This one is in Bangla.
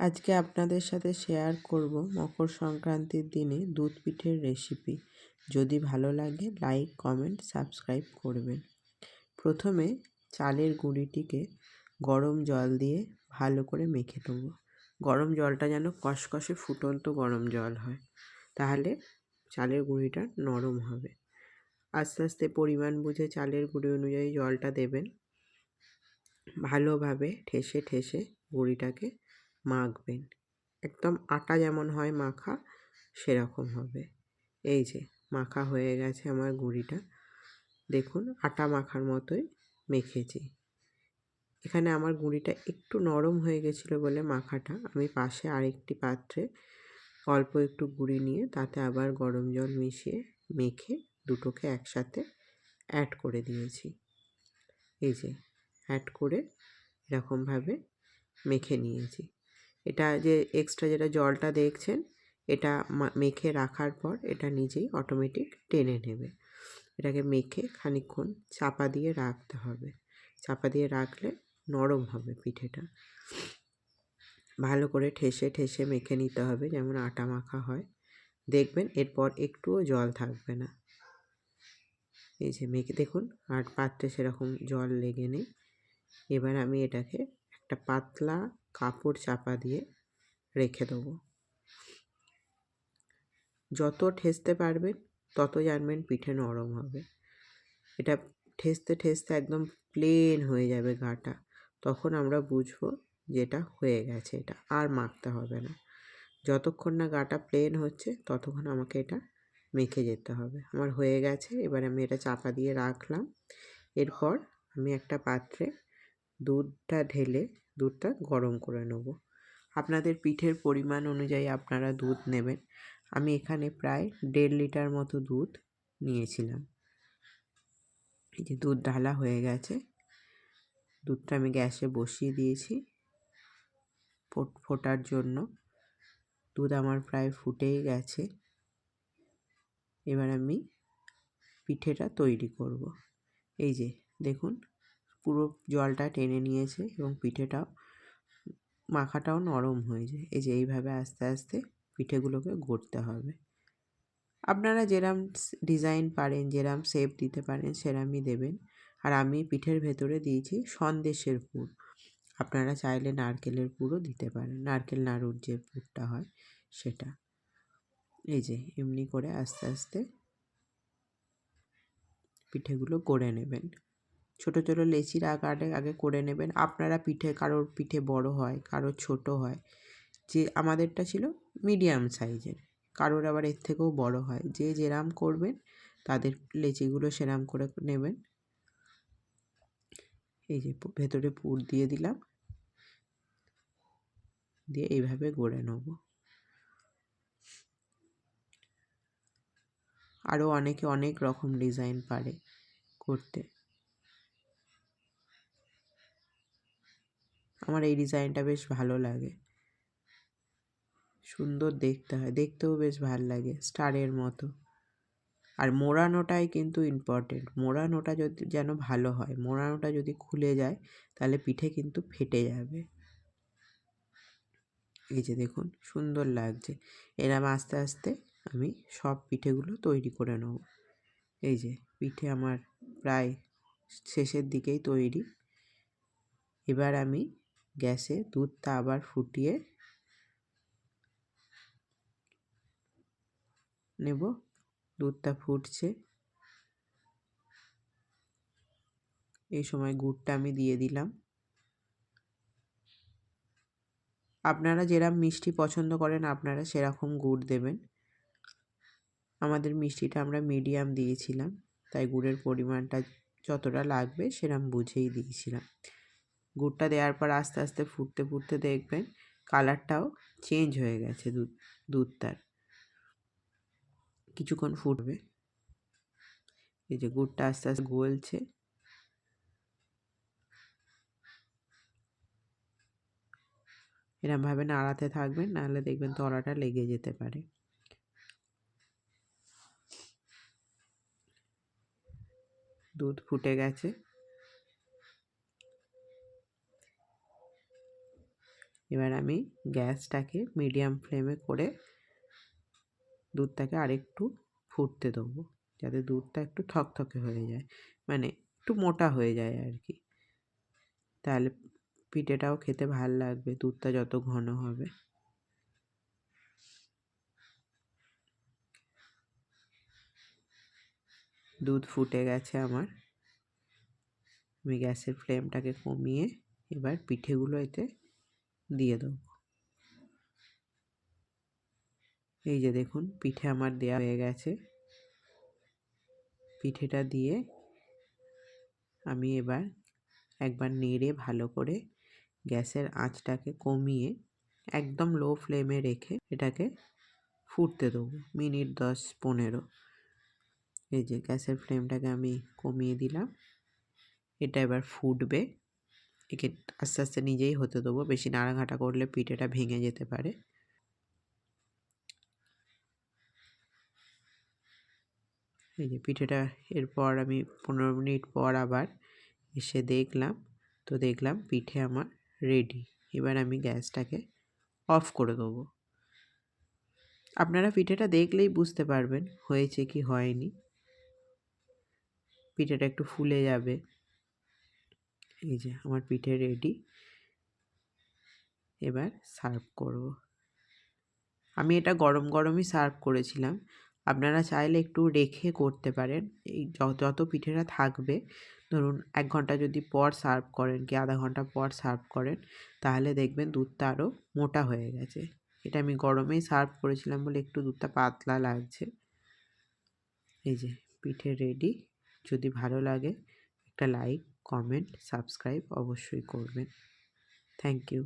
আজকে আপনাদের সাথে শেয়ার করব মকর সংক্রান্তির দিনে দুধ পিঠের রেসিপি। যদি ভালো লাগে লাইক, কমেন্ট, সাবস্ক্রাইব করবেন। প্রথমে চালের গুঁড়িটিকে গরম জল দিয়ে ভালো করে মেখে নেব। গরম জলটা যেন কষকষে ফুটন্ত গরম জল হয়, তাহলে চালের গুঁড়িটা নরম হবে। আস্তে আস্তে পরিমাণ বুঝে চালের গুঁড়ি অনুযায়ী জলটা দেবেন। ভালোভাবে ঠেসে ঠেসে গুঁড়িটাকে মাখবেন। একদম আটা যেমন হয় মাখা, সেরকম হবে। এই যে মাখা হয়ে গেছে আমার গুঁড়িটা, দেখুন আটা মাখার মতোই মেখেছি। এখানে আমার গুঁড়িটা একটু নরম হয়ে গেছিলো বলে মাখাটা আমি পাশে আরেকটি পাত্রে অল্প একটু গুঁড়ি নিয়ে তাতে আবার গরম জল মিশিয়ে মেখে দুটোকে একসাথে অ্যাড করে দিয়েছি। এই যে অ্যাড করে এরকমভাবে মেখে নিয়েছি। এটা যে এক্সট্রা যেটা জলটা দেখছেন, এটা মেখে রাখার পর এটা নিজেই অটোমেটিক টেনে নেবে। এটাকে মেখে খানিকক্ষণ চাপা দিয়ে রাখতে হবে। চাপা দিয়ে রাখলে নরম হবে পিঠেটা। ভালো করে ঠেসে ঠেসে মেখে নিতে হবে, যেমন আটা মাখা হয়। দেখবেন এরপর একটুও জল থাকবে না। এই যে মেখে দেখুন, আর পাত্রে সেরকম জল লেগে নেই। এবার আমি এটাকে একটা পাতলা কাপড় চাপা দিয়ে রেখে দেবো। যত ঠেসতে পারবেন তত জানবেন পিঠে নরম হবে। এটা ঠেসতে ঠেসতে একদম প্লেন হয়ে যাবে গাটা, তখন আমরা বুঝবো যে এটা হয়ে গেছে, এটা আর মাখতে হবে না। যতক্ষণ না গাটা প্লেন হচ্ছে ততক্ষণ আমাকে এটা মেখে যেতে হবে। আমার হয়ে গেছে, এবার আমি এটা চাপা দিয়ে রাখলাম। এরপর আমি একটা পাত্রে দুধটা ঢেলে দুধটা গরম করে নেব। আপনাদের পিঠের পরিমাণ অনুযায়ী আপনারা দুধ নেবেন। আমি এখানে প্রায় 1.5 লিটার মতো দুধ নিয়েছিলাম। এই যে দুধ ঢালা হয়ে গেছে, দুধটা আমি গ্যাসে বসিয়ে দিয়েছি ফোটার জন্য। দুধ আমার প্রায় ফুটেই গেছে। এবার আমি পিঠেটা তৈরি করব। এই যে দেখুন, পুরো জলটা টেনে নিয়েছে এবং পিঠেটাও মাখাটাও নরম হয়ে যায়। এই যে এইভাবে আস্তে আস্তে পিঠেগুলোকে গড়তে হবে। আপনারা যেরম ডিজাইন পারেন, যেরম শেপ দিতে পারেন সেরমই দেবেন। আর আমি পিঠের ভেতরে দিয়েছি সন্দেশের পুর। আপনারা চাইলে নারকেলের পুরও দিতে পারেন, নারকেল নাড়ুর যে পুরটা হয় সেটা। এই যে এমনি করে আস্তে আস্তে পিঠেগুলো গড়ে নেবেন। ছোট ছোট লেচির আকারে আগে করে নেবেন। আপনারা কারোর পিঠে বড় হয়, কারোর ছোট হয়। যে আমাদেরটা ছিল মিডিয়াম সাইজের, কারোর আবার এর থেকেও বড় হয়। যে যেরাম করবেন তাদের লেচিগুলো সেরাম করে নেবেন। এই যে ভেতরে পুর দিয়ে দিলাম, দিয়ে এইভাবে গড়ে নেব। আরও অনেকে অনেক রকম ডিজাইন পারে করতে। আমার এই ডিজাইনটা বেশ ভালো লাগে, সুন্দর দেখতে হয়, দেখতেও বেশ ভালো লাগে, স্টারের মতো। আর মোড়ানোটাই কিন্তু ইম্পর্টেন্ট। মোড়ানোটা যদি যেন ভালো হয়, মোড়ানোটা যদি খুলে যায় তাহলে পিঠে কিন্তু ফেটে যাবে। এই যে দেখুন সুন্দর লাগছে। এরম আস্তে আস্তে আমি সব পিঠেগুলো তৈরি করে নেব। এই যে পিঠে আমার প্রায় শেষের দিকেই তৈরি। এবার আমি গ্যাসে দুধটা আবার ফুটিয়ে নেব। দুধটা ফুটছে, এই সময় গুড়টা আমি দিয়ে দিলাম। আপনারা যেরকম মিষ্টি পছন্দ করেন আপনারা সেরকম গুড় দেবেন। আমাদের মিষ্টিটা আমরা মিডিয়াম দিয়েছিলাম, তাই গুড়ের পরিমাণটা যতটা লাগবে সেরকম বুঝেই দিয়েছিলাম। গুড়টা দেওয়ার পর আস্তে আস্তে ফুটতে ফুটতে দেখবেন কালারটাও চেঞ্জ হয়ে গেছে দুধটার। কিছুক্ষণ ফুটবে। এই যে গুড়টা আস্তে আস্তে গলছে। এরমভাবে নাড়াতে থাকবেন, নাহলে দেখবেন তলাটা লেগে যেতে পারে। দুধ ফুটে গেছে। এবার আমি গ্যাসটাকে মিডিয়াম ফ্লেমে করে দুধটাকে আরেকটু ফুটতে দেবো, যাতে দুধটা একটু থকথকে হয়ে যায়, মানে একটু মোটা হয়ে যায় আর কি। তাহলে পিঠেটাও খেতে ভাল লাগবে দুধটা যত ঘন হবে। দুধ ফুটে গেছে আমার। আমি গ্যাসের ফ্লেমটাকে কমিয়ে এবার পিঠেগুলো এতে দিয়ে দেবো। এই যে দেখুন পিঠে আমার দেওয়া হয়ে গেছে। পিঠেটা দিয়ে আমি এবার একবার নেড়ে ভালো করে গ্যাসের আঁচটাকে কমিয়ে একদম লো ফ্লেমে রেখে এটাকে ফুটতে দেবো মিনিট 10-15। এই যে গ্যাসের ফ্লেমটাকে আমি কমিয়ে দিলাম। এটা এবার ফুটবে। একে আস্তে আস্তে নিজেই হতে দেবো, বেশি নাড়াঘাটা করলে পিঠেটা ভেঙে যেতে পারে। এই যে পিঠেটা এরপর আমি 15 মিনিট পর আবার এসে দেখলাম, তো দেখলাম পিঠে আমার রেডি। এবার আমি গ্যাসটাকে অফ করে দেবো। আপনারা পিঠেটা দেখলেই বুঝতে পারবেন হয়েছে কি হয়নি। পিঠেটা একটু ফুলে যাবে। এই যে আমার পিঠে রেডি। এবার সার্ভ করব। আমি এটা গরম গরমই সার্ভ করেছিলাম। আপনারা চাইলে একটু রেখে করতে পারেন। এই যত পিঠেটা থাকবে, ধরুন 1 ঘন্টা যদি পর সার্ভ করেন কি আধা ঘন্টা পর সার্ভ করেন, তাহলে দেখবেন দুধটা আরও মোটা হয়ে গেছে। এটা আমি গরমেই সার্ভ করেছিলাম বলে একটু দুধটা পাতলা লাগছে। এই যে পিঠে রেডি। যদি ভালো লাগে একটা লাইক, কমেন্ট, সাবস্ক্রাইব অবশ্যই করবেন। Thank you.